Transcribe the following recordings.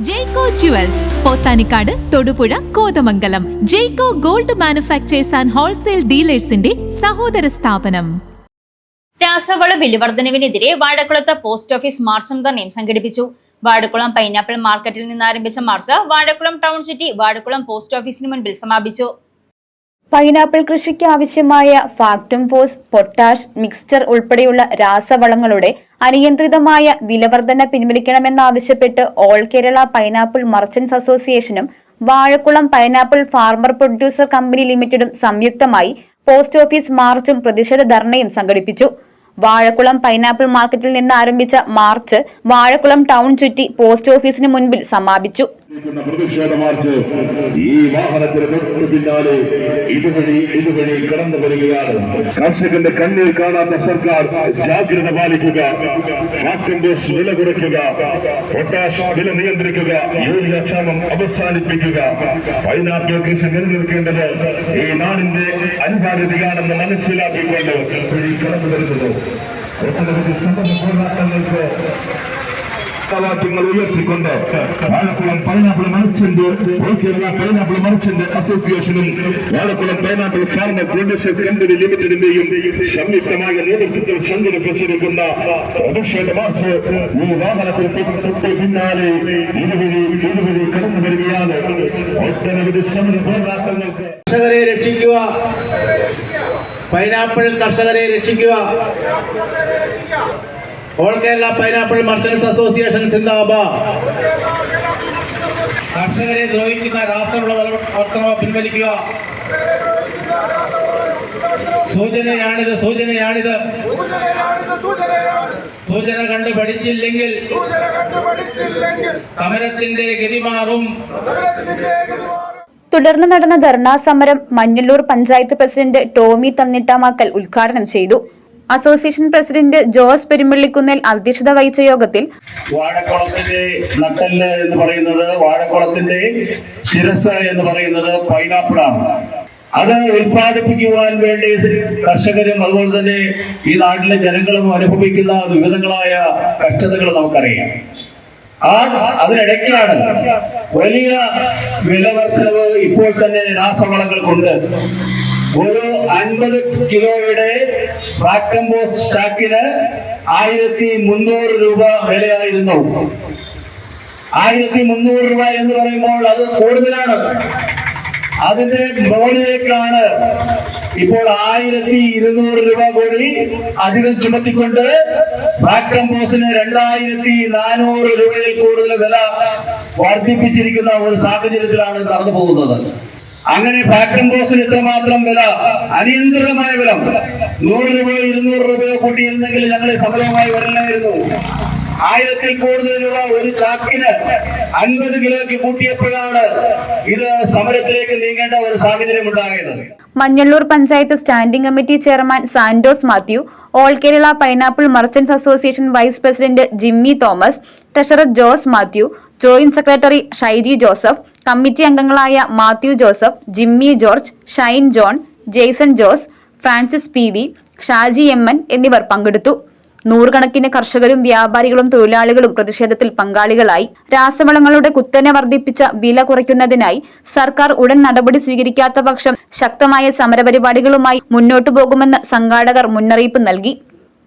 Jaico jewels Pothanikkad, Thodupuzha, Kothamangalam. Jaico gold manufacturers and wholesale ഡീലേഴ്സിന്റെ സഹോദര സ്ഥാപനം. രാസവള വിലവർദ്ധനവിനെതിരെ വാഴക്കുളത്ത് പോസ്റ്റ് ഓഫീസ് മാർച്ചും ധർണയും സംഘടിപ്പിച്ചു. വാഴക്കുളം പൈനാപ്പിൾ മാർക്കറ്റിൽ നിന്ന് ആരംഭിച്ച march Vazhakulam town city Vazhakulam post ഓഫീസിന് മുൻപിൽ സമാപിച്ചു. പൈനാപ്പിൾ കൃഷിക്ക് ആവശ്യമായ ഫാക്ടം ഫോസ്, പൊട്ടാഷ് മിക്സ്ചർ ഉൾപ്പെടെയുള്ള രാസവളങ്ങളുടെ അനിയന്ത്രിതമായ വിലവർധന പിൻവലിക്കണമെന്നാവശ്യപ്പെട്ട് ഓൾ കേരള പൈനാപ്പിൾ മർച്ചന്റ്സ് അസോസിയേഷനും Vazhakulam pineapple farmer producer company ലിമിറ്റഡും സംയുക്തമായി പോസ്റ്റ് ഓഫീസ് മാർച്ചും പ്രതിഷേധ ധർണയും സംഘടിപ്പിച്ചു. വാഴക്കുളം പൈനാപ്പിൾ മാർക്കറ്റിൽ നിന്ന് ആരംഭിച്ച മാർച്ച് വാഴക്കുളം ടൗൺ ചുറ്റി പോസ്റ്റ് ഓഫീസിന് മുൻപിൽ സമാപിച്ചു. പ്രതിഷേധ മാർച്ച് ഈ വാഹനത്തിന് തൊട്ടു പിന്നാലെ ഇതുവഴി കടന്നു വരികയാണ്. കർഷകന്റെ കണ്ണിൽ കാണാത്ത സർക്കാർ ജാഗ്രത പാലിക്കുക, ഫാക്ടം ഫോസ് വില കുറയ്ക്കുക, പൊട്ടാഷ് വില നിയന്ത്രിക്കുക, യൂറിയ ക്ഷാമം അവസാനിപ്പിക്കുക. പൈനാപ്പിൾ കൃഷി നിലനിൽക്കേണ്ടത് ഈ നാടിന്റെ അനിവാര്യതയാണെന്ന് മനസ്സിലാക്കിക്കൊണ്ട് കടന്നു വരുന്നത് ഒട്ടനവധി സമര പോരാട്ടങ്ങൾക്ക് ഉയർത്തിക്കൊണ്ട് Vazhakulam pineapple merchant, all Kerala pineapple merchant അസോസിയേഷനും Vazhakulam pineapple farmer producer company ലിമിറ്റഡിന്റെയും സംയുക്തമായ നേതൃത്വത്തിൽ സംഘടിപ്പിച്ചിരിക്കുന്ന പ്രതിഷേധ മാർച്ച് ഈ വാഹനത്തിൽ പിന്നാലെ ഇതുവഴി കടന്നു വരികയാണ്. ഒട്ടനവധി സമര പോരാട്ടങ്ങൾക്ക് കർഷകരെ രക്ഷിക്കുക, പൈനാപ്പിൾ കർഷകരെ രക്ഷിക്കുക. All Kerala pineapple merchants association സിന്ദാബാദ്. കർഷകരെ ദ്രോഹിക്കുന്ന രാസവള വർധനവ് പിൻവലിക്കുക. സൂചനയാണിത്. സൂചന കണ്ടു പഠിച്ചില്ലെങ്കിൽ സമരത്തിന്റെ ഗതി മാറും. തുടർന്ന് നടന്ന ധർണാ സമരം മഞ്ഞള്ളൂർ പഞ്ചായത്ത് പ്രസിഡന്റ് ടോമി തന്നിട്ടാമാക്കൽ ഉദ്ഘാടനം ചെയ്തു. അസോസിയേഷൻ പ്രസിഡന്റ് ജോസ് പെരുമ്പള്ളിക്കുന്നേൽ അധ്യക്ഷത വഹിച്ച യോഗത്തിൽ വാഴക്കുളത്തിന്റെ നട്ടെല്ല് എന്ന് പറയുന്നത്, വാഴക്കുളത്തിന്റെ ശിരസ് എന്ന് പറയുന്നത് പൈനാപ്പിളാണ്. അത് ഉൽപ്പാദിപ്പിക്കുവാൻ വേണ്ടി കർഷകരും അതുപോലെ തന്നെ ഈ നാട്ടിലെ ജനങ്ങളും അനുഭവിക്കുന്ന വിവിധങ്ങളായ കഷ്ടതകൾ നമുക്കറിയാം. അതിനിടയ്ക്കാണ് വലിയ വിലവർദ്ധനവ് ഇപ്പോൾ തന്നെ രാസവളങ്ങൾ കൊണ്ട്. ഒരു 50 കിലോയുടെ ഫാക്ടം ഫോസ് സ്റ്റാക്കിന് 1300 രൂപ വിലയായിരുന്നു. 1300 രൂപ എന്ന് പറയുമ്പോൾ അത് കൂടുതലാണ്. അതിന്റെ മുകളിലേക്കാണ് ഇപ്പോൾ 1200 രൂപ കൂടി അധികം ചുമത്തിക്കൊണ്ട് ഫാക്ടം ഫോസിന് 2400 രൂപയിൽ കൂടുതൽ വില വർദ്ധിപ്പിച്ചിരിക്കുന്ന ഒരു സാഹചര്യത്തിലാണ് നടന്നു പോകുന്നത്. അങ്ങനെ ഫാക്ടം ഫോസിന് ഇത്രമാത്രം വില, അനിയന്ത്രിതമായ വില, 100 രൂപയോ 200 രൂപയോ കൂട്ടിയിരുന്നെങ്കിൽ ഞങ്ങൾ സമരവുമായി വരില്ലായിരുന്നു. 1000-ൽ കൂടുതൽ രൂപ ഒരു ചാക്കിന് 50 കിലോയ്ക്ക് കൂട്ടിയപ്പോഴാണ് ഇത് സമരത്തിലേക്ക് നീങ്ങേണ്ട ഒരു സാഹചര്യം ഉണ്ടായത്. Manjallur panchayat standing committee chairman Santos Mathew, all Kerala pineapple merchants association vice president Jimmy Thomas, treasurer Jose Mathew, joint secretary Shaiji Joseph, committee അംഗങ്ങളായ മാത്യു ജോസഫ്, ജിമ്മി ജോർജ്, ഷൈൻ ജോൺ, ജെയ്സൺ ജോസ്, ഫ്രാൻസിസ് PV, ഷാജി MN എന്നിവർ പങ്കെടുത്തു. നൂറുകണക്കിന് കർഷകരും വ്യാപാരികളും തൊഴിലാളികളും പ്രതിഷേധത്തിൽ പങ്കാളികളായി. രാസവളങ്ങളുടെ കുത്തനെ വർദ്ധിപ്പിച്ച വില കുറയ്ക്കുന്നതിനായി സർക്കാർ ഉടൻ നടപടി സ്വീകരിക്കാത്ത പക്ഷം ശക്തമായ സമരപരിപാടികളുമായി മുന്നോട്ടു പോകുമെന്ന് സംഘാടകർ മുന്നറിയിപ്പ് നൽകി.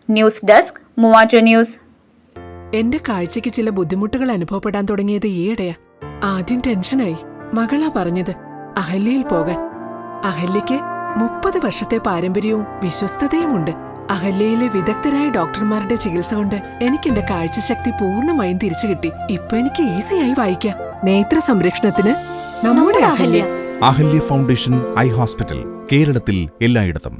News desk, Muvattupuzha news. എന്റെ കാഴ്ചയ്ക്ക് ചില ബുദ്ധിമുട്ടുകൾ അനുഭവപ്പെടാൻ തുടങ്ങിയത് ഈയിടെയാ. ആദ്യം ടെൻഷനായി. മകളാ പറഞ്ഞത് അഹല്യയിൽ പോകാൻ. അഹല്യയ്ക്ക് 30 വർഷത്തെ പാരമ്പര്യവും വിശ്വസ്തതയുമുണ്ട്. അഹല്യയിലെ വിദഗ്ധരായ ഡോക്ടർമാരുടെ ചികിത്സ കൊണ്ട് എനിക്ക് എന്റെ കാഴ്ചശക്തി പൂർണ്ണമായും തിരിച്ചു കിട്ടി. ഇപ്പൊ എനിക്ക് ഈസിയായി വായിക്കാം. നേത്ര സംരക്ഷണത്തിന് നമ്മുടെ Ahalya. Ahalya foundation eye hospital, കേരളത്തിൽ എല്ലായിടത്തും.